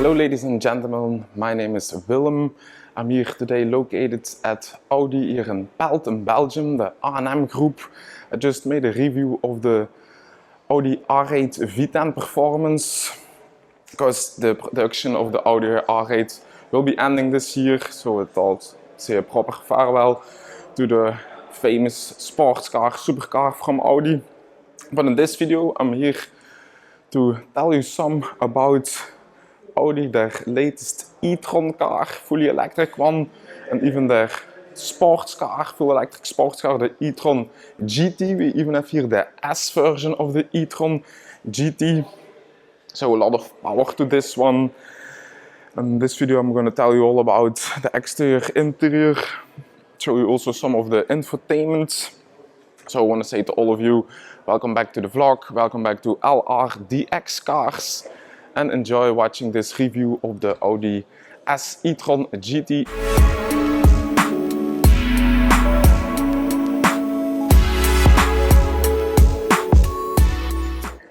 Hello ladies and gentlemen, my name is Willem. I'm here today located at Audi here in Pelt in Belgium, the A&M group. I just made a review of the Audi R8 V10 performance because the production of the Audi R8 will be ending this year, so I thought say a proper farewell to the famous sports car, supercar from Audi. But in this video I'm here to tell you some about Audi, their latest e-tron car, fully electric one, and even their sports car, full electric sports car, the e-tron GT. We even have here the S version of the e-tron GT. So a lot of power to this one. In this video I'm going to tell you all about the exterior, interior, show you also some of the infotainment. So I want to say to all of you, welcome back to the vlog, welcome back to LRDX Cars, and enjoy watching this review of the Audi S e-tron GT.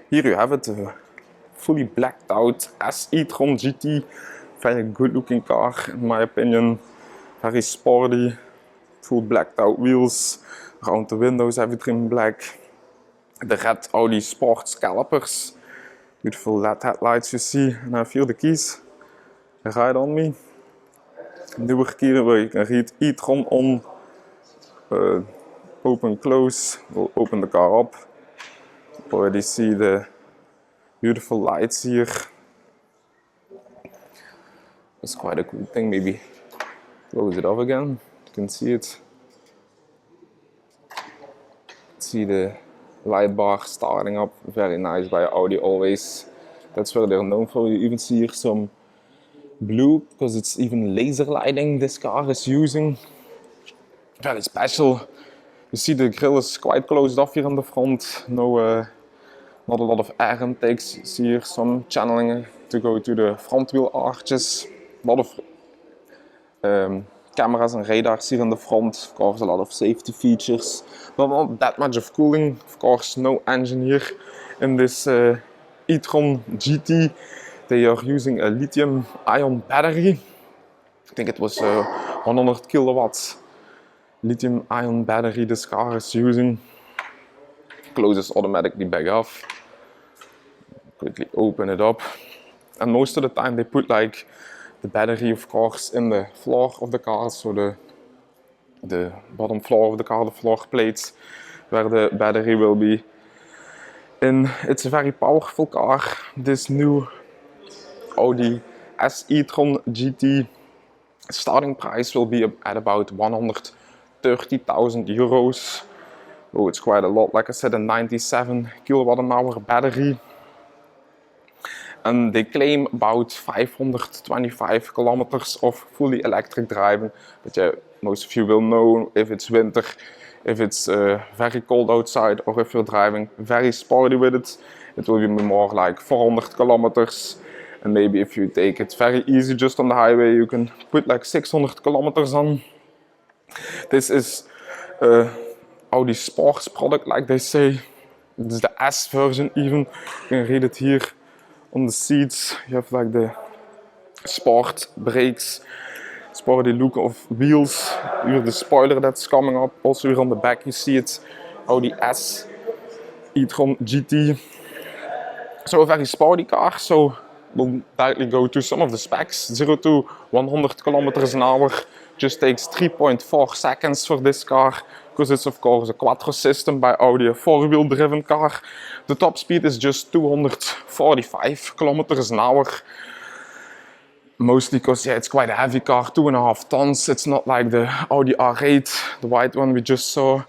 Here you have it, a fully blacked out S e-tron GT. Very good looking car in my opinion, very sporty, full blacked out wheels, around the windows everything black. The red Audi sports calipers. Beautiful LED headlights you see, and I feel the keys right on me. Newer key where you can read e-tron on, open, close, we'll open the car up. Already see the beautiful lights here. It's quite a cool thing, maybe close it off again, you can see it. See the light bar starting up, very nice by Audi always. That's where they're known for. You even see here some blue, because it's even laser lighting this car is using. Very special. You see the grille is quite closed off here on the front. No, not a lot of air intakes. You see here some channeling to go to the front wheel arches. A lot of cameras and radars here in the front, of course a lot of safety features, but not that much of cooling, of course no engine here in this e-tron GT. They are using a lithium ion battery. I think it was 100 kilowatts lithium ion battery this car is using. Closes automatically back off. Quickly open it up, and most of the time they put like the battery, of course, in the floor of the car, so the bottom floor of the car, the floor plates, where the battery will be in. It's a very powerful car, this new Audi S e-tron GT. Starting price will be at about 130,000 euros. Oh, it's quite a lot. Like I said, a 97 kilowatt an hour battery. And they claim about 525 kilometers of fully electric driving. But yeah, most of you will know, if it's winter, if it's very cold outside, or if you're driving very sporty with it, it will be more like 400 kilometers. And maybe if you take it very easy just on the highway, you can put like 600 kilometers on. This is Audi sports product, like they say. This is the S version even. You can read it here. On the seats you have like the sport brakes, sporty look of wheels. Here the spoiler that's coming up. Also here on the back you see it, Audi S e-tron GT. So a very sporty car. So we'll directly go to some of the specs. 0 to 100 kilometers an hour just takes 3.4 seconds for this car, because it's of course a quattro system by Audi, a four-wheel driven car. The top speed is just 245 kilometers an hour. Mostly because yeah, it's quite a heavy car, 2.5 tons. It's not like the Audi R8, the white one we just saw,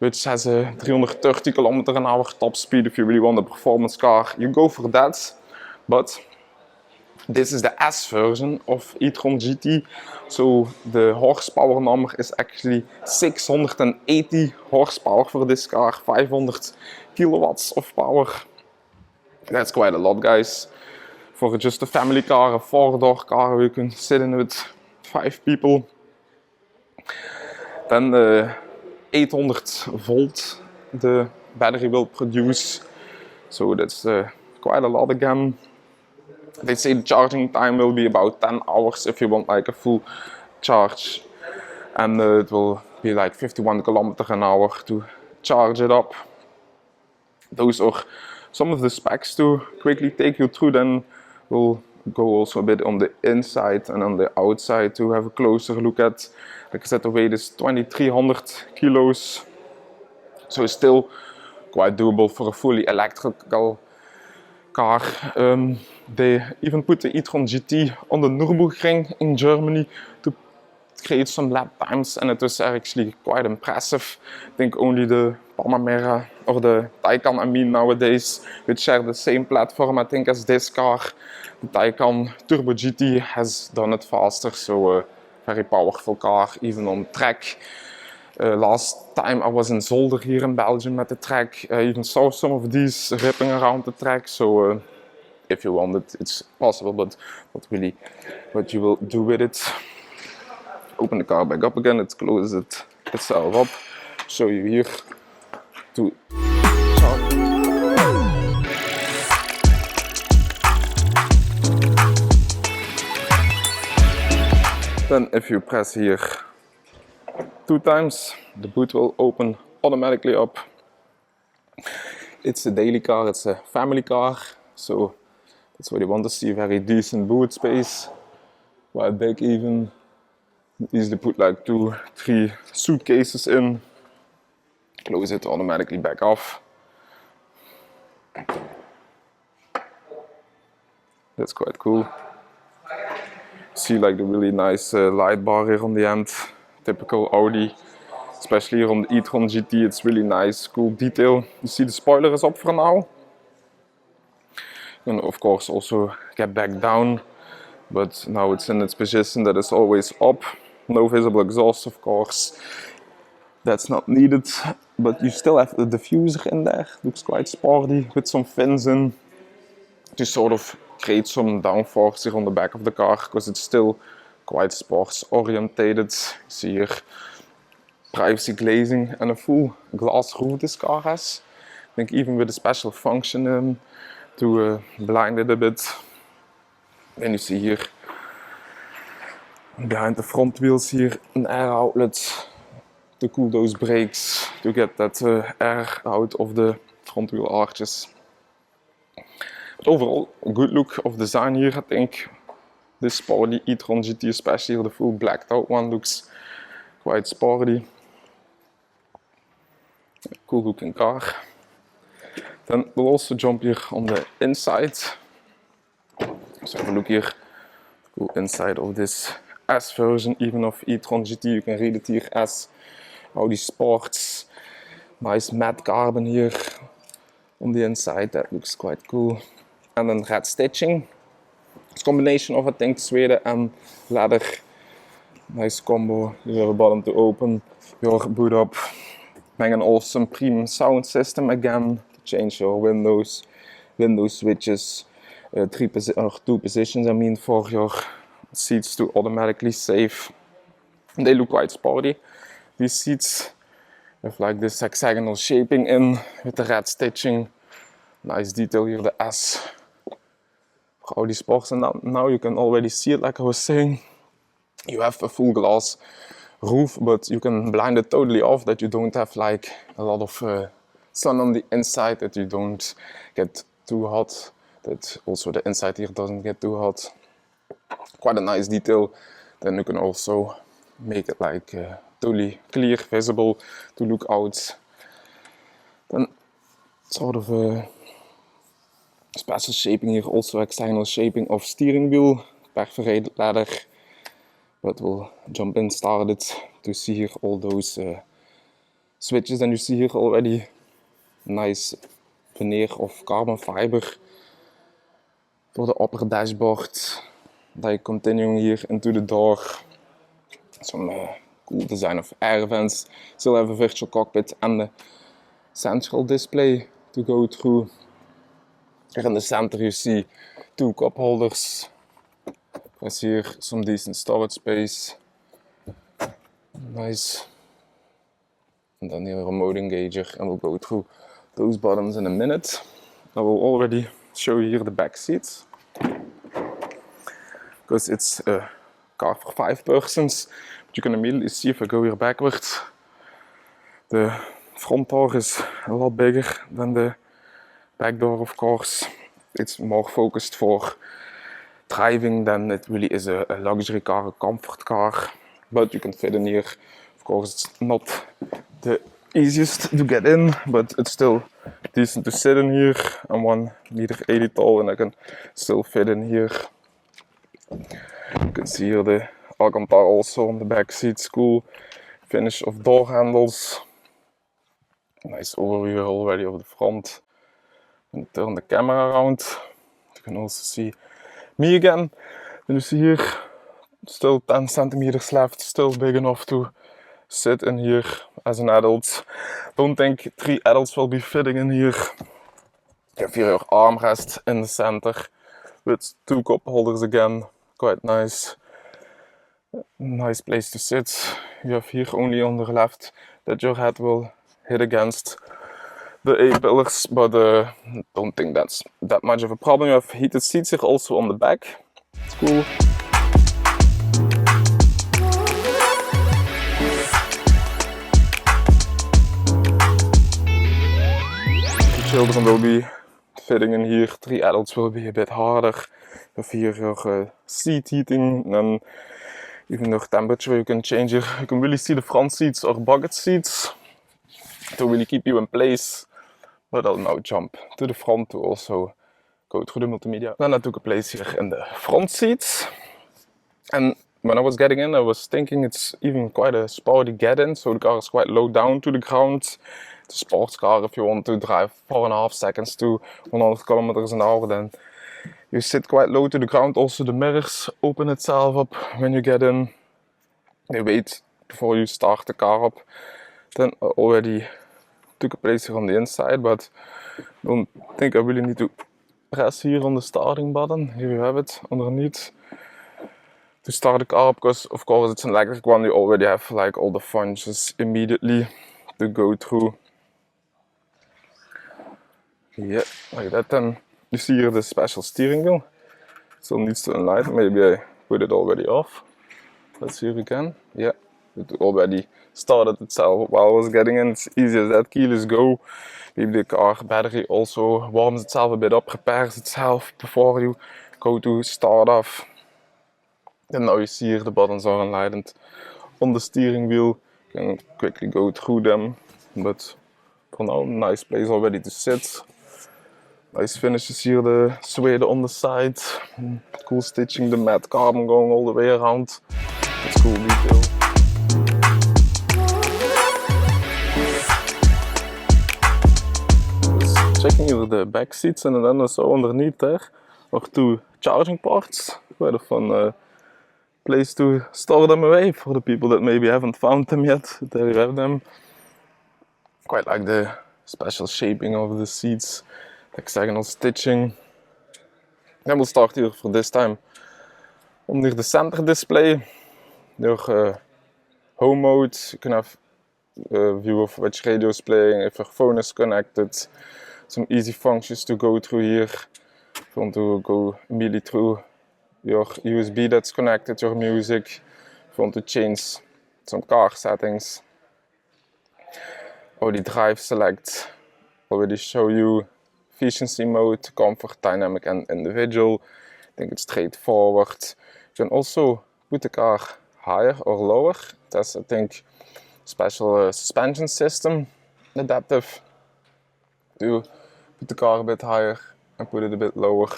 which has a 330 kilometer an hour top speed. If you really want a performance car, you go for that. But this is the S version of e-tron GT, so the horsepower number is actually 680 horsepower for this car, 500 kilowatts of power. That's quite a lot, guys. For just a family car, a four-door car where you can sit in with 5 people. Then the 800 volt the battery will produce, so that's quite a lot again. They say the charging time will be about 10 hours if you want like a full charge, and it will be like 51 kilometers an hour to charge it up. Those are some of the specs to quickly take you through. Then we'll go also a bit on the inside and on the outside to have a closer look at. Like I said, the weight is 2300 kilos, so it's still quite doable for a fully electrical car. They even put the E-TRON GT on the Nürburgring in Germany to create some lap times, and it was actually quite impressive. I think only the Panamera or the Taycan, I mean, nowadays, which share the same platform, I think, as this car. The Taycan Turbo GT has done it faster, so a very powerful car, even on track. Last time I was in Zolder here in Belgium at the track, I even saw some of these ripping around the track, so if you want it, it's possible, but not really what you will do with it. Open the car back up again, it closes itself up. Show you here to charge. Then if you press here 2 times, the boot will open automatically up. It's a daily car, it's a family car, so that's what you want to see. Very decent boot space, quite big even. Easily put like 2-3 suitcases in. Close it automatically back off. That's quite cool. See like the really nice light bar here on the end. Typical Audi, especially here on the E-TRON GT. It's really nice, cool detail. You see the spoiler is up for now. And of course also get back down, but now it's in its position that it's always up. No visible exhaust, of course, that's not needed, but you still have the diffuser in there. Looks quite sporty with some fins in to sort of create some downforce here on the back of the car, because it's still quite sports orientated. You see here privacy glazing and a full glass roof this car has. I think even with a special function to blind it a bit. Then you see here behind the front wheels here an air outlet to cool those brakes, to get that air out of the front wheel arches. But overall, a good look of design here, I think. This Sporty E-TRON GT, especially the full blacked out one, looks quite sporty. Cool looking car. Then we'll also jump here on the inside. So have a look here. Cool inside of this S version, even of E-TRON GT. You can read it here as Audi Sports. Nice matte carbon here on the inside. That looks quite cool. And then red stitching. It's a combination of, I think, suede and leather. Nice combo. You have a button to open your boot up. Bang an awesome premium sound system again to change your window switches. 2 positions, I mean, for your seats to automatically save. They look quite sporty. These seats have like this hexagonal shaping in with the red stitching. Nice detail here, the S for Audi Sports, and now you can already see it. Like I was saying, you have a full glass roof, but you can blind it totally off, that you don't have like a lot of sun on the inside, that you don't get too hot, that also the inside here doesn't get too hot. Quite a nice detail. Then you can also make it like totally clear, visible to look out. Then sort of a special shaping here, also hexagonal shaping of steering wheel, perforated leather. But we'll jump in, start it to see here all those switches. And you see here already nice veneer of carbon fiber for the upper dashboard. Like continuing here into the door, some cool design of air vents. Still have a virtual cockpit and a central display to go through. Here in the center you see 2 cup holders. There's here some decent storage space. Nice. And then here a remote engager, and we'll go through those buttons in a minute. I will already show you here the back seats. because it's a car for 5 persons. But you can immediately see if I go here backwards, the front door is a lot bigger than the back door, of course. It's more focused for driving than it really is a luxury car, a comfort car. But you can fit in here. Of course, it's not the easiest to get in, but it's still decent to sit in here. I'm 1.80 meters tall and I can still fit in here. You can see here the Alcantara also on the back seats. Cool finish of door handles. Nice overview already of the front. And turn the camera around. You can also see me again. And you see here, still 10 centimeters left, still big enough to sit in here as an adult. Don't think 3 adults will be fitting in here. You have here your armrest in the center with 2 cup holders again. Quite nice. Nice place to sit. You have here only on the left that your head will hit against the A-pillars, but don't think that's that much of a problem. You have heated seats here also on the back. It's cool. The children will be fitting in here. 3 adults will be a bit harder. You have here your seat heating and even the temperature you can change here. You can really see the front seats or bucket seats to really keep you in place. But I'll now jump to the front to also go through the multimedia. Then I took a place here in the front seats. And when I was getting in, I was thinking it's even quite a sporty get-in. So the car is quite low down to the ground. It's a sports car if you want to drive 4.5 seconds to 100 kilometers an hour. Then you sit quite low to the ground. Also the mirrors open itself up when you get in. They wait before you start the car up. Then I already took a place here on the inside, but don't think I really need to press here on the starting button. Here you have it underneath to start the car, because of course it's an electric one. You already have like all the functions immediately to go through. Yeah, like that. Then you see here the special steering wheel. Still needs to enlighten. Maybe I put it already off. Let's see again. Yeah, it already started itself while I was getting in. It's easy as that. Keyless go. Maybe the car battery also warms itself a bit up, prepares itself before you go to start off. And now you see here the buttons are enlightened on the steering wheel. You can quickly go through them, but for now, nice place already to sit. Nice finishes here, the suede on the side. Cool stitching, the matte carbon going all the way around. That's cool detail. Just checking here the back seats, and then also underneath there are 2 charging ports. Quite a fun place to store them away for the people that maybe haven't found them yet. There you have them. Quite like the special shaping of the seats, hexagonal stitching. Then we'll start here for this time under the center display. Your home mode, you can have a view of which radio is playing, if your phone is connected. Some easy functions to go through here. If you want to go immediately through your USB that's connected, your music. If you want to change some car settings. Audi Drive Select already show you efficiency mode, comfort, dynamic and individual. I think it's straightforward. You can also put the car higher or lower. That's, I think, special suspension system, adaptive, to put the car a bit higher and put it a bit lower.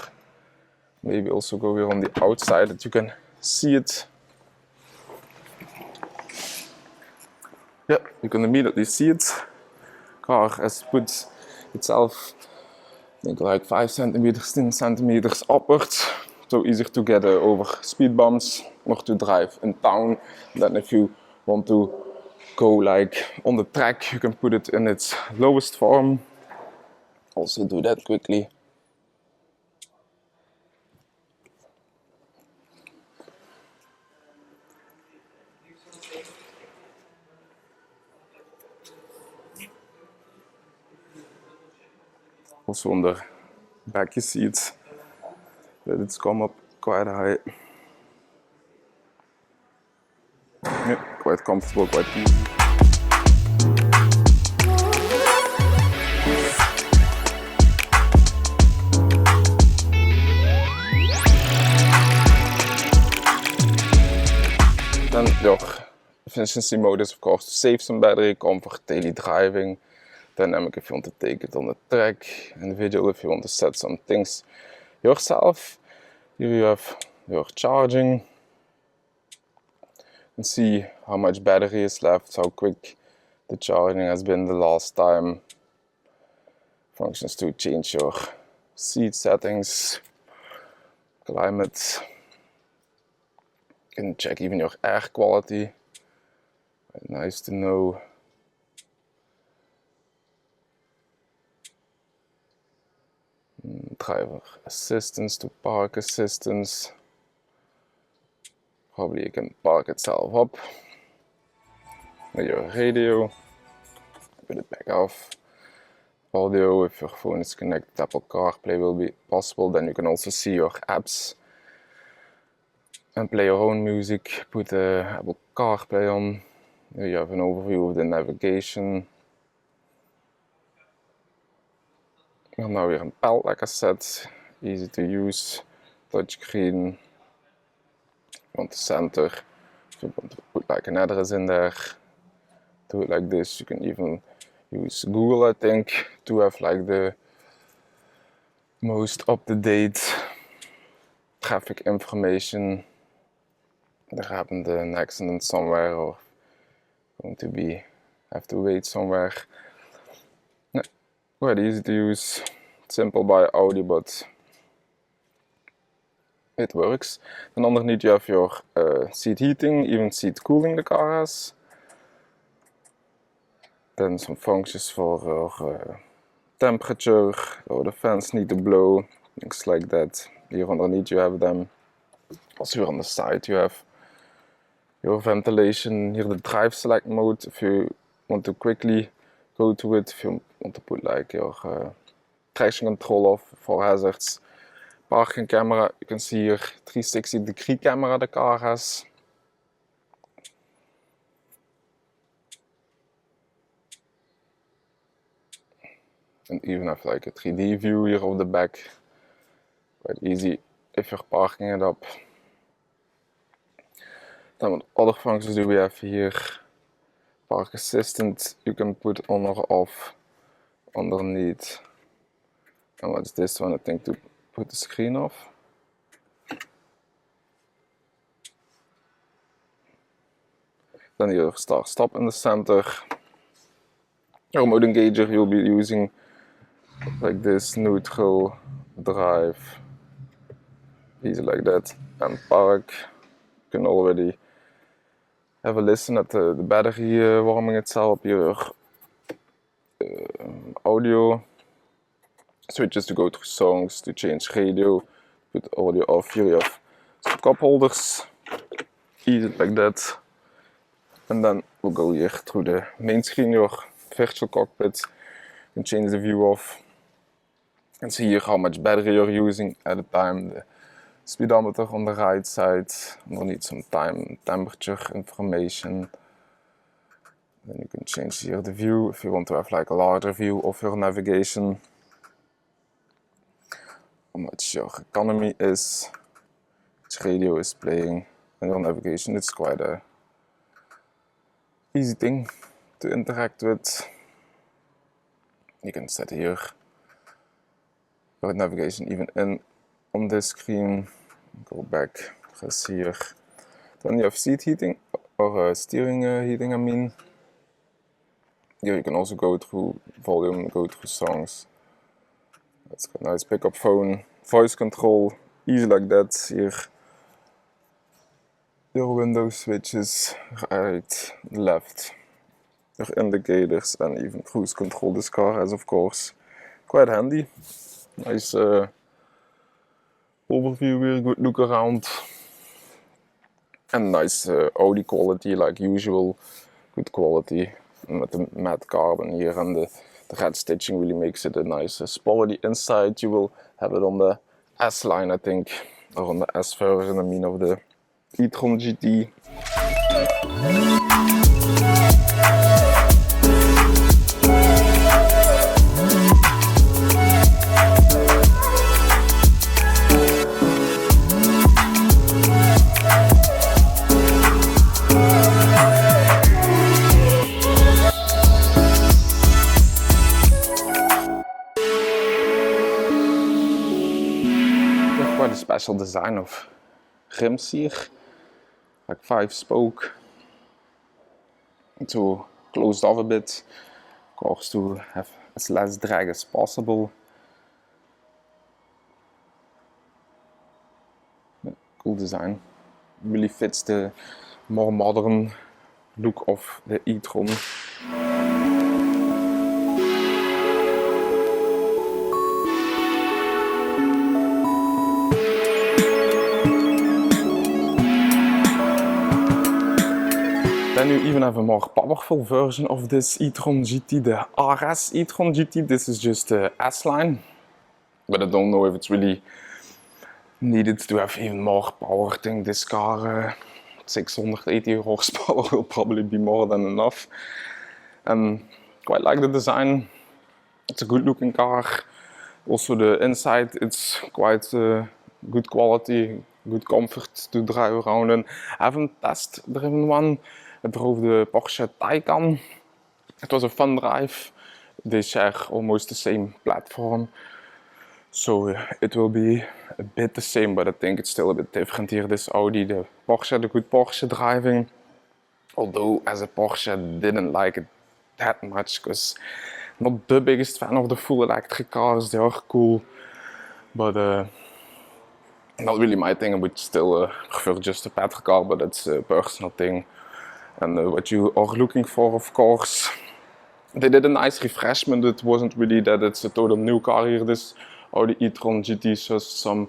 Maybe also go here on the outside that you can see it. Yeah, you can immediately see it. Car has put itself, I think, like 5 centimeters, 10 centimeters upwards. So easier to get over speed bumps or to drive in town. Then if you want to go like on the track, you can put it in its lowest form. Also do that quickly. Also on the back you see it, that it's come up quite high. quite comfortable, quite easy. Then your efficiency mode is of course to save some battery, comfort, daily driving, dynamic if you want to take it on the track, individual if you want to set some things yourself. Here you have your charging. You can see how much battery is left, how quick the charging has been the last time. Functions to change your seat settings, climate. You can check even your air quality. Nice to know. Driver assistance to park assistance. Probably you can park itself up. With your radio. Put it back off. Audio, if your phone is connected, Apple CarPlay will be possible. Then you can also see your apps and play your own music. Put Apple CarPlay on. Here you have an overview of the navigation. And now weer een pal, like I said, easy to use, touchscreen. If you want to center, if you want to put like an address in there, do it like this. You can even use Google, I think, to have like the most up-to-date traffic information. There happened an accident somewhere or going to be, have to wait somewhere. Quite easy to use, simple by Audi, but it works. And underneath you have your seat heating, even seat cooling the car has. Then some functions for temperature, or the fans need to blow, things like that. Here underneath you have them. Also here on the side you have your ventilation. Here the drive select mode, if you want to quickly go to it, if you want to put like your traction control off for hazards. Parking camera, you can see here 360-degree camera the car has. And even have like a 3D view here of the back. Quite easy if you're parking it up. Then what other functions do we have here? Park assistant you can put on or off underneath. And what's this one? I think to put the screen off. Then your start stop in the center. Your mode engager you'll be using like this, neutral, drive, easy like that, and park. You can already have a listen at the battery warming itself. Your audio switches to go through songs, to change radio, put audio off. Here you have some cup holders, easy like that. And then we'll go here through the main screen, your virtual cockpit. You can change the view off and see here how much battery you're using at a time. The speedometer on the right side, underneath some time, temperature information. Then you can change here the view if you want to have like a larger view of your navigation. How much your economy is, which radio is playing, and your navigation. It's quite a easy thing to interact with. You can set here your navigation even in on this screen. Go back, press here. Then you have seat heating, or steering heating I mean. Here you can also go through volume, go through songs. That's got a nice pickup phone, voice control, easy like that. Here your window switches, right, left, your indicators, and even cruise control this car has, of course. Quite handy. Nice overview here, good look around. And nice Audi quality like usual, good quality. And with the matte carbon here and the red stitching really makes it a nice sporty inside. You will have it on the S line I think, or on the S version I mean of the E-tron GT. quite a special design of rims here, like 5-spoke, to closed off a bit, of course, to have as less drag as possible. Cool design, really fits the more modern look of the e-tron. Then you even have a more powerful version of this e-tron GT, the RS e-tron GT. This is just the S-line, but I don't know if it's really needed to have even more power. I think this car, 680 horsepower will probably be more than enough. And quite like the design. It's a good looking car. Also the inside, it's quite good quality, good comfort to drive around in. I haven't test driven one. I drove the Porsche Taycan. It was a fun drive. They share almost the same platform. So it will be a bit the same, but I think it's still a bit different here. This Audi, the Porsche, the good Porsche driving. Although as a Porsche I didn't like it that much, because I'm not the biggest fan of the full electric cars. They are cool, but not really my thing. I would still prefer just a petrol car, but that's a personal thing. And what you are looking for, of course, they did a nice refreshment. It wasn't really that it's a total new car here. This Audi Etron GT is just some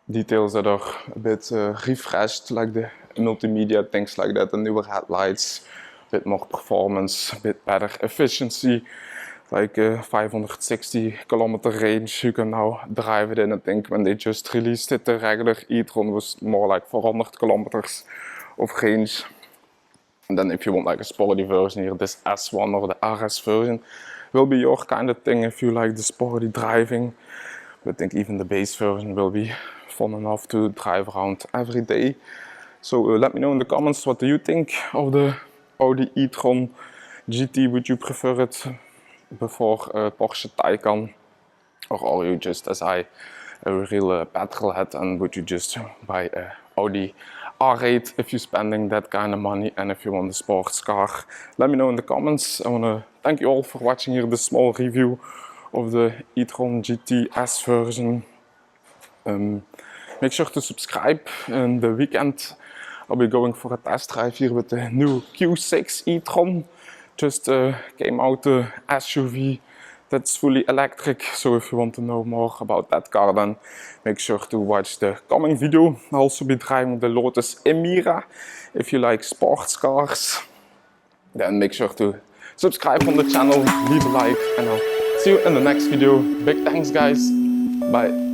details that are a bit refreshed, like the multimedia, things like that, the newer headlights, a bit more performance, a bit better efficiency, like 560 kilometer range you can now drive it in. I think when they just released it, the regular e-tron was more like 400 kilometers of range. And then if you want like a sporty version here, this S1 or the RS version will be your kind of thing if you like the sporty driving. But I think even the base version will be fun enough to drive around every day. So let me know in the comments, what do you think of the Audi e-tron GT? Would you prefer it before Porsche Taycan? Or are you just as I, a real petrol head, and would you just buy a Audi R8 if you're spending that kind of money and if you want a sports car? Let me know in the comments. I want to thank you all for watching here this small review of the e-tron GT S version. Make sure to subscribe. In the weekend I'll be going for a test drive here with the new Q6 e-tron. Just came out the SUV that's fully electric. So if you want to know more about that car, then make sure to watch the coming video. I'll also be driving the Lotus Emira. If you like sports cars, then make sure to subscribe on the channel, leave a like, and I'll see you in the next video. Big thanks guys, bye.